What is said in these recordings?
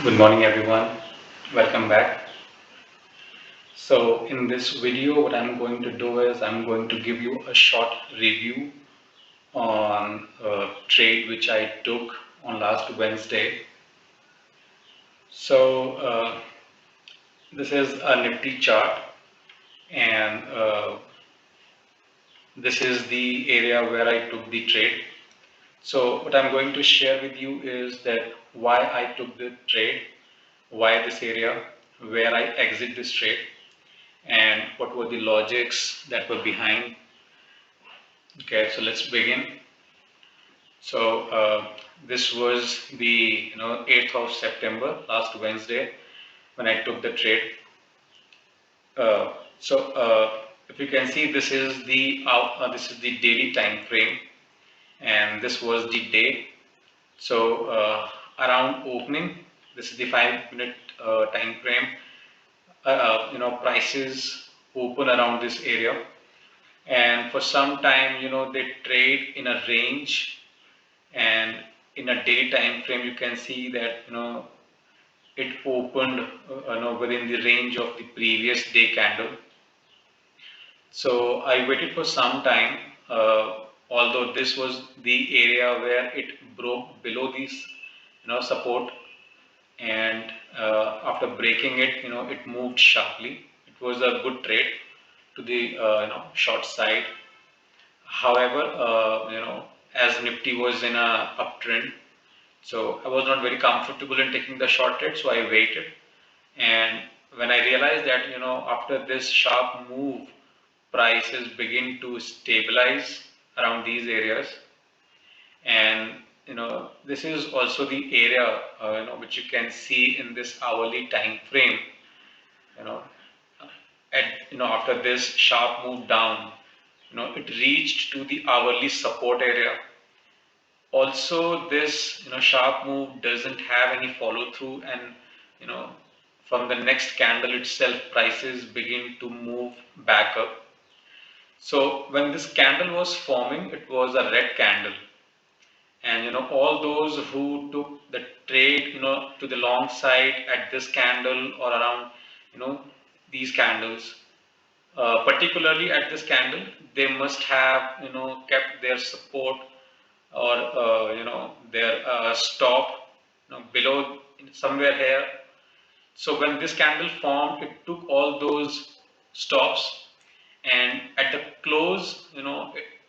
Good morning, everyone. Welcome back. So, in this video, what I'm going to do is I'm going to give you a short review on a trade which I took on last Wednesday. So, this is a Nifty chart, and this is the area where I took the trade. So, what I'm going to share with you is that why I took the trade, why this area, where I exit this trade, and what were the logics that were behind. Okay, so let's begin. So this was the 8th of September, last Wednesday, when I took the trade. So if you can see, this is the daily time frame, and this was the day. So around opening, this is the 5 minute time frame. Prices open around this area, and for some time they trade in a range, and in a day time frame you can see that it opened within the range of the previous day candle. So I waited for some time, although this was the area where it broke below this support, and after breaking it, it moved sharply. It was a good trade to the short side. However, as Nifty was in a uptrend, so I was not very comfortable in taking the short trade, so I waited. And when I realized that, after this sharp move, prices begin to stabilize around these areas, and this is also the area, which you can see in this hourly time frame. You know, at after this sharp move down, it reached to the hourly support area. Also, this sharp move doesn't have any follow through, and you know from the next candle itself, prices begin to move back up. So when this candle was forming, it was a red candle, and all those who took the trade to the long side at this candle or around you know these candles, particularly at this candle, they must have kept their support or their stop below somewhere here. So when this candle formed, it took all those stops, and at the close,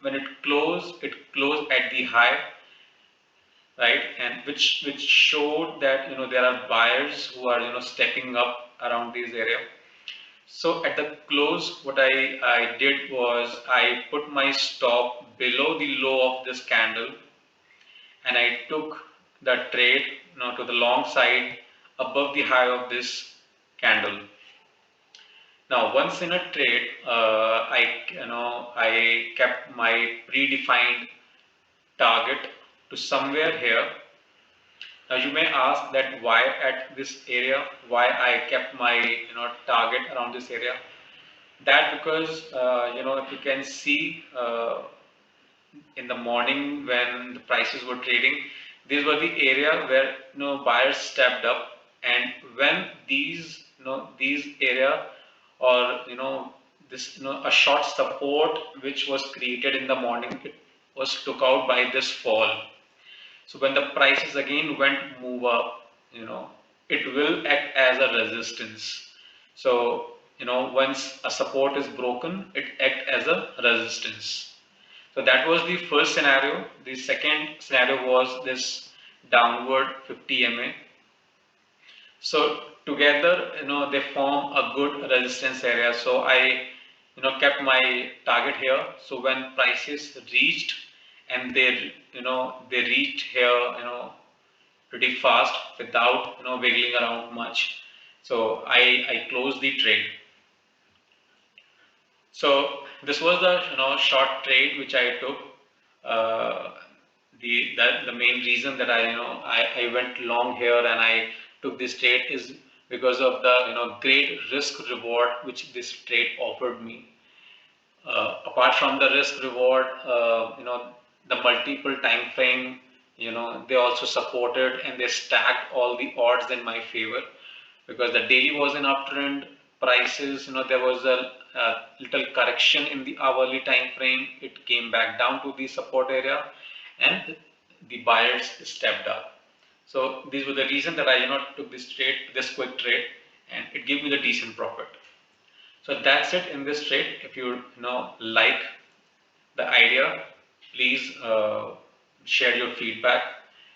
when it closed at the high, right, and which showed that there are buyers who are stepping up around this area. So at the close, what I did was I put my stop below the low of this candle, and I took the trade to the long side above the high of this candle. Now, once in a trade, I kept my predefined target to somewhere here. Now, you may ask that why at this area, why I kept my target around this area. That because if you can see, in the morning when the prices were trading, these were the area where buyers stepped up, and when these area, or this a short support which was created in the morning, it was took out by this fall. So when the prices again went move up, it will act as a resistance. So once a support is broken, it act as a resistance. So that was the first scenario. The second scenario was this downward 50 MA. So together, they form a good resistance area. So I, kept my target here. So when prices reached, and they reached here, pretty fast without wiggling around much. So I closed the trade. So this was the short trade which I took. Uh, the main reason that I went long here and I took this trade is because of the great risk reward which this trade offered me. Apart from the risk reward, the multiple time frame they also supported and they stacked all the odds in my favor, because the daily was an uptrend. Prices, there was a little correction in the hourly time frame. It came back down to the support area, and the buyers stepped up. So these were the reason that I took this quick trade, and it gave me the decent profit. So that's it in this trade. If you like the idea, please share your feedback.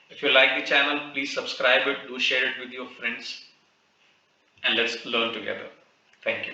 If you like the channel, please subscribe it, do share it with your friends, and let's learn together. Thank you.